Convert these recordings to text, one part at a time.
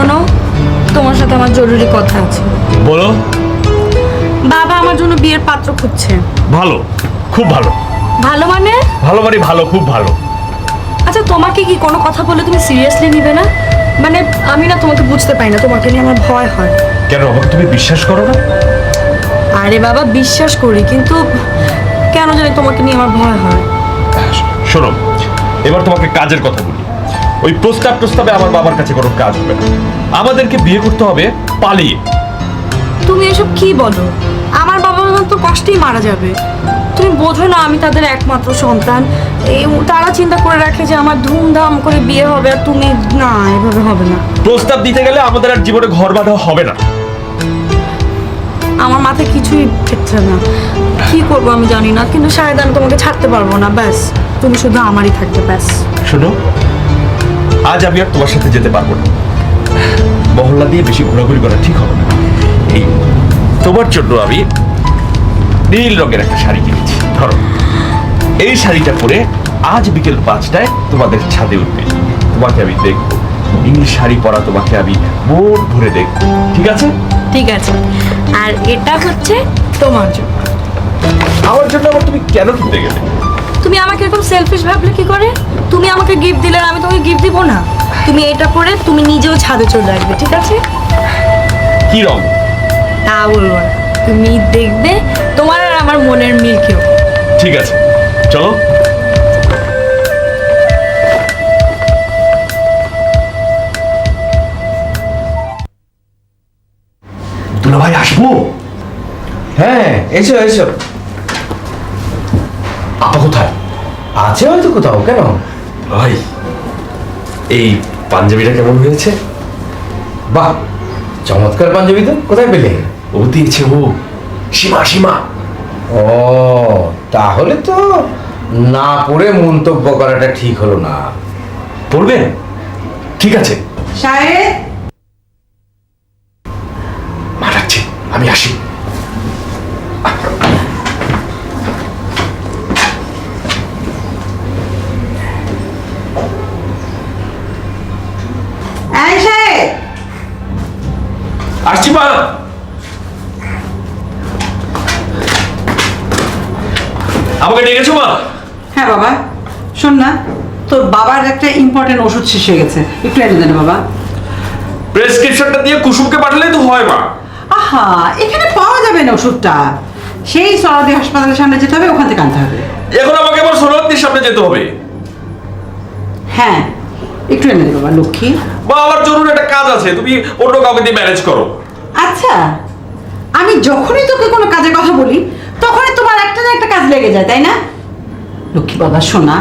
শোনো, তোমার সাথে আমার জরুরি কথা আছে। বলো। বাবা আমার জন্য বিয়ের পাত্র খুঁজছে। ভালো, খুব ভালো। ভালো মানে? ভালো মানে ভালো, খুব ভালো। আচ্ছা, তোমাকে কি কোনো কথা বলে তুমি সিরিয়াসলি নিবে না? মানে আমি না তোমাকে বুঝতে পারি না, তোমাকে নিয়ে আমার ভয় হয়। কেন, আমাকে তুমি বিশ্বাস করো না? আরে বাবা, বিশ্বাস করি, কিন্তু কেন জানি তোমাকে নিয়ে আমার ভয় হয়। শোনো, এবার তোমাকে কাজের কথা বলি। ওই প্রস্তাবে আমার বাবার কাছে কোনো কাজ হবে না। আমাদেরকে বিয়ে করতে হবে পালিয়ে। তুমি এসব কি বলো? আমার বাবা মা তো কষ্টেই মারা যাবে। তুমি বোঝো না, আমি তাদের একমাত্র সন্তান। এই তারা চিন্তা করে রাখে যে আমার ধুমধাম করে বিয়ে হবে, আর তুমি না, এভাবে হবে না। প্রস্তাব দিতে গেলে আমাদের আর জীবনে ঘর বাঁধা হবে না। আমার মাথায় কিছুই ঠেকছে না, কি করবো আমি জানি না, কিন্তু শায়দ আমি তোমাকে ছাড়তে পারবো না। ব্যাস, তুমি শুধু আমারই থাকবে, ব্যাস। শোনো, আজ আমি আর তোমার সাথে যেতে পারবো না। মহল্লা দিয়ে বেশি ঘোরাঘুরি করা ঠিক হবে না। এই তোমার জন্য আমি নীল রঙের একটা শাড়ি কিনেছি, ধরো। এই শাড়িটা পরে আজ বিকেল 5টায় তোমাদের ছাদে উঠবে। তোমাকে আমি দেখবো, নীল শাড়ি পরা তোমাকে আমি মন ভরে দেখবো, ঠিক আছে? ঠিক আছে। আর এটা হচ্ছে তোমার জন্য। আমার জন্য আবার তুমি কেন কিনতে গেলে? তুমি আমাকে এরকম সেলফিশ ভাবলে কি করে? তুমি আমাকে গিফট দিলে, আমি তোমাকে গিফট দিব না? তুমি এটা পরে তুমি নিজেও ছাদে চলে আসবে, ঠিক আছে? কি রং? তা বলবো না, তুমি দেখবে তোমার আর আমার মনের মিল কেউ। ঠিক আছে, চলো। দুলা ভাই, আসবো? হ্যাঁ, এসো এসো। আপা কোথায়? আছে হয়তো কোথাও। কেন? ভাই, এই পাঞ্জাবিটা কেমন হয়েছে? বাহ, চমৎকার পাঞ্জাবি তো। কোথায় পেলে? ও দিয়েছে, ও সীমা। ও, তাহলে তো না পড়ে মন্তব্য করাটা ঠিক হলো না। পড়বেন? ঠিক আছে, সাহেব, মা ডাকছে, আমি আসি। এই সাহেব, আসছি মা। আমাকে ডেকেছো মা? হ্যাঁ বাবা, শোন না, তোর বাবার একটা ইম্পর্টেন্ট ওষুধ শেষ হয়ে গেছে, একটু এনে দেন বাবা। প্রেসক্রিপশনটা দিয়ে কুসুমকে পাঠালেই তো হয় মা। আহা, এখানে পাওয়া যাবে না ওষুধটা, সেই সরাদি হাসপাতালের সামনে যেতে হবে, ওখান থেকে আনতে হবে। এখন আমাকে আবার সোনার সামনে যেতে হবে। হ্যাঁ, একটু এনে দে বাবা, লক্ষ্মী। মা, আমার জরুরি একটা কাজ আছে, তুমি অন্য কাউকে দিয়ে ম্যানেজ করো। আচ্ছা, আমি যখনই তোকে কোনো কাজের কথা বলি তখনই তোমার একটা না একটা কাজ লেগে যায়, তাই না? লক্ষ্মী বাবা, শোনা,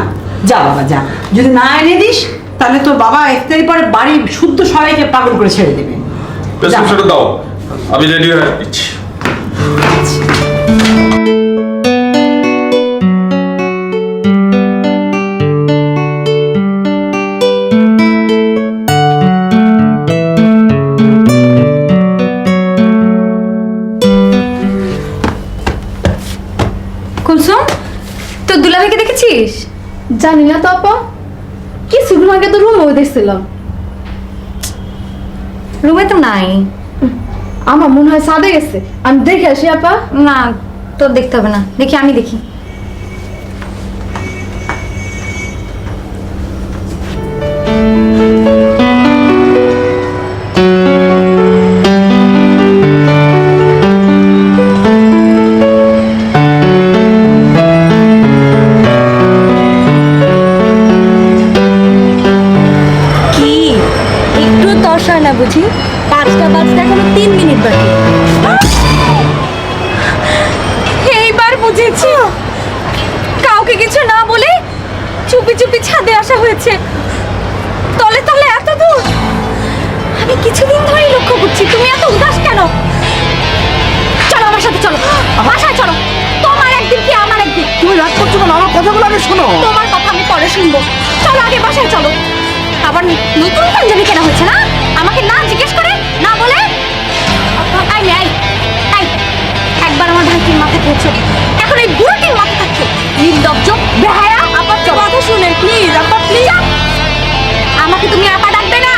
যা বাবা যা, যদি না এনে দিস তাহলে তোর বাবা ইফতারি পরে বাড়ির শুদ্ধ সবাইকে পাগল করে ছেড়ে দেবে। প্রেসক্রিপশনটা দাও, আমি রেডি হয়ে দিচ্ছি। কুলসুম, তো দুলাভাইকে দেখেছিস? জানি না তো আপা, কিছুক্ষণ আগে তো রুমে দেখছিলাম। রুমে তো নাই। আমার মনে হয় সাদে গেছে, আমি দেখে আসি আপা। না, তোর দেখতে হবে না, দেখি আমি দেখি। কি একটু তর্স হয় না বুঝি? 5টা বাজতে এখনো 3 মিনিট বাকি। এইবার বুঝেছি, কাউকে কিছু না বলে চুপি চুপি ছাদে আসা হয়েছে। তলে তলে এত দূর, আমি কিছুদিন ধরেই লক্ষ্য করছি। তুমি এত উদাস কেন? চলো আমার সাথে, চলো বাসায় চলো। তোমার একদিন কি আমার একদিন। তুমি রাগ করছো কেন? আমার কথাগুলো আগে শোনো। তোমার কথা আমি পরে শুনবো। চলো আগে বাসায় চলো। আবার নতুন পাঞ্জাবি কেনা হয়েছে না? আমাকে না জিজ্ঞেস করে, না বলে। আই নাই, আই একবার আমার ভাইটির মাথায় পড়ছো, এখন এই বুড়োটির মাথা থাকছো। নির্লজ্জ, বেহায়া। আবার কথা শুনে প্লিজ, আপা প্লিজ। আমাকে তুমি আপা ডাকবে না,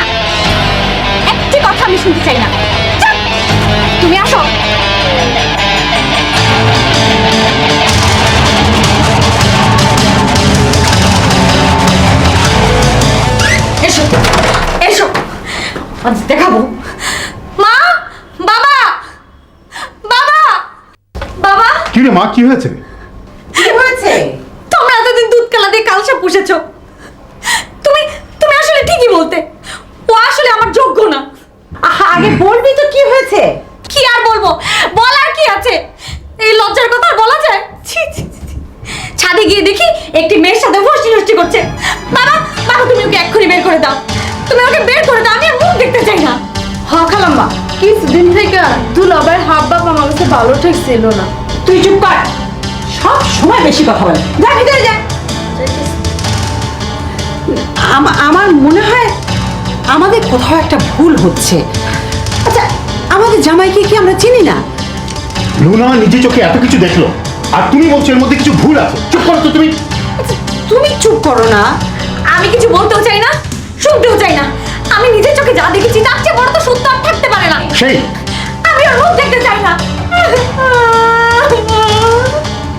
একটি আমি শুনতে চাই না। চাপ! তুমি আসো। এসো এসো, আজ দেখাবো। মা, বাবা, বাবা, বাবা। কি রে মা, কি হয়েছে? কি হয়েছে? তোমরা এতদিন দুধ কালা দিয়ে কালসা পুষেছো। তুমি তুমি আসলে ঠিকই বলতে, ও আসলে আমার যোগ্য না। আহা, আগে বলবি তো কি হয়েছে? কি আর বলবো, বলার কি আছে? এই লজ্জার কথা আর বলা যায়? ছি ছি ছি, ছি। ছাদে গিয়ে দেখি একটি মেয়ের সাথে ফষ্টি নষ্টি করছে। বাবা, বাবা তুমি ওকে এক্ষুনি বের করে দাও। তুমি ওকে বের করে দাও, আমি আর মুখ দেখতে চাই না। খালাম্মা, কিছুদিন থেকে দুলাভাইয়ের হাব ভাব আমার কাছে ভালো ঠেকছিল না। তুই চুপ কর, সব সময় বেশি কথা বলে। যা ভিতরে যা। আমার মনে হয় আমাদের কোথাও একটা ভুল হচ্ছে। আচ্ছা, আমাদের জামাইকে কি আমরা চিনি না? রুনা নিজে চোখে এত কিছু দেখলো, আর তুমি বলছো এর মধ্যে কিছু ভুল আছে। চুপ করো তো তুমি। আচ্ছা, তুমি চুপ করো না। আমি কিছু বলতেও চাই না, শুনতেও চাই না। আমি নিজের চোখে যা দেখেছি তার চেয়ে বড় তো সত্য আর থাকতে পারে না। সেই আমি আর মুখ দেখতে চাই না।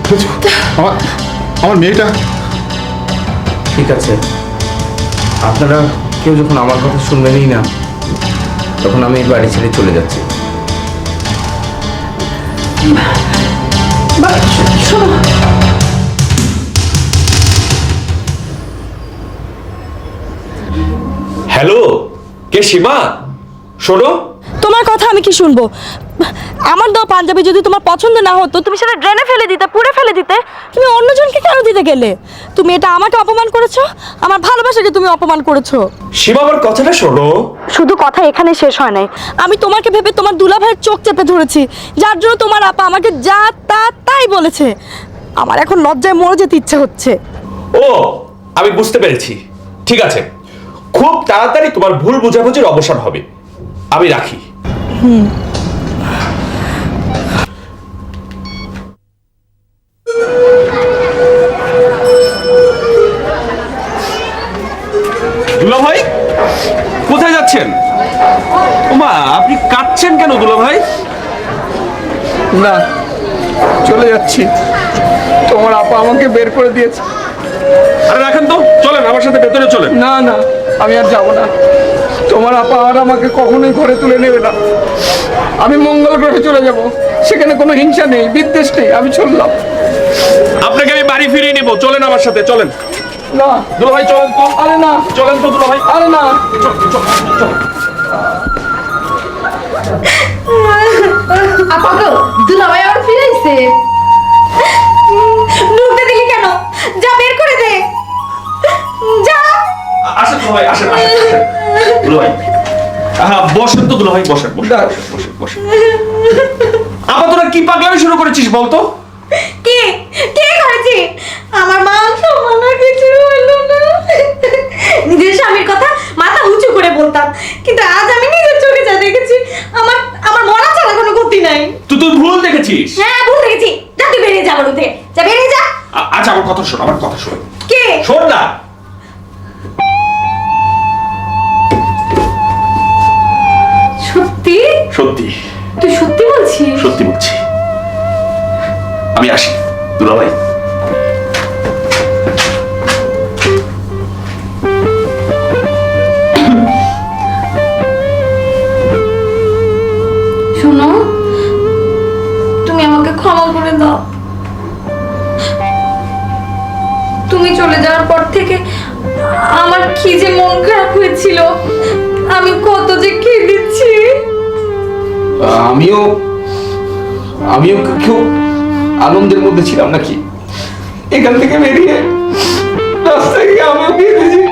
বুঝছো, আমার আমার মেয়েটা। ঠিক আছে, আপনারা কেউ যখন আমার কথা শুনবেনই না, তখন আমি এই বাড়ি ছেড়ে চলে যাচ্ছি। শোনো, হ্যালো, কে সীমা? শোনো, তোমার কথা আমি কি শুনবো? আমার দেওয়া পাঞ্জাবি যদি তোমার পছন্দ না হতো, তুমি সেটা ড্রেনে ফেলে দিতে, পুড়ে ফেলে দিতে। তুমি অন্যজনকে কেন দিতে গেলে? তুমি এটা আমাকে অপমান করেছো, আমার ভালোবাসাকে তুমি অপমান করেছো। সীমা আমার কথাটা শোনো। শুধু কথা এখানে শেষ হয় নাই। আমি তোমাকে ভেবে তোমার দুলাভাইয়ের চোখ চেপে ধরেছি, যার জন্য তোমার আপা আমাকে যা তা তাই বলেছে। আমার এখন লজ্জায় মরে যেতে ইচ্ছে হচ্ছে। ও, আমি বুঝতে পেরেছি। ঠিক আছে, খুব তাড়াতাড়ি তোমার ভুল বোঝাবুঝির অবসান হবে। আমি রাখি। দুলা ভাই, কোথায় যাচ্ছেন? ওমা, আপনি কাঁদছেন কেন দুলা ভাই? না, চলে যাচ্ছি। তোমার আপা আমাকে বের করে দিয়েছে। আরে রাখেন তো, চলেন আমার সাথে ভেতরে চলেন। না না, আমি আর যাব না। তোমার আপা আর আমাকে কখনোই ঘরে তুলে নেবে না। আমি মঙ্গল গ্রহে চলে যাব, সেখানে কোনো হিংসা নেই, বিদ্বেষ নেই। আমি চললাম। আপনাকে আমি বাড়ি ফিরিয়ে নেব, চলেন আমার সাথে, চলেন। না দুলা ভাই চলেন তো, আরে না, চলেন তো দুলা ভাই। আরে না। আপা গো, দুলাভাই আবার ফিরাইছে। ঢুকতে দিলি কেন? যা বের করে দে, যা। আসেন দুলা ভাই, আসেন আসেন আসেন। দুলা ভাই, বসেন তো দুলা ভাই, বসেন বসেন দাঁড়া। বসেন বসেন। আপা তোরা কি পাগলামি শুরু করেছিস বলতো? কে কে করেছে? আমার মান সম্মান আর কিছু হলো না। নিজের স্বামীর কথা মাথা উঁচু করে বলতাম, কিন্তু আজ আমি নিজের চোখে যা দেখেছি, আমার আমার মরা ছাড়া কোনো গতি নাই। তুই ভুল দেখেছিস। হ্যাঁ, ভুল দেখেছি। যা তুই বেরিয়ে যা বলতে, যা বেরিয়ে যা। আচ্ছা আমার কথা শোন, আমার কথা শোন। কে? শোন না। সত্যি? সত্যি তুই সত্যি বলছিস? সত্যি বলছি। আমি আসি দুলা ভাই। শোনো, তুমি আমাকে ক্ষমা করে দাও। তুমি চলে যাওয়ার পর থেকে আমার কি যে মন খারাপ হয়েছিল, আমি কত যে কেঁদেছি। আমিও আমিও খুব আনন্দের মধ্যে ছিলাম নাকি, এখান থেকে বেরিয়ে রাস্তায় গিয়ে আমিও কেঁদেছি।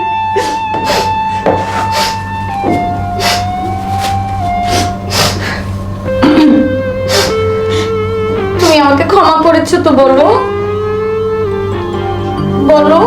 তুমি আমাকে ক্ষমা করেছো তো বলো, বলো।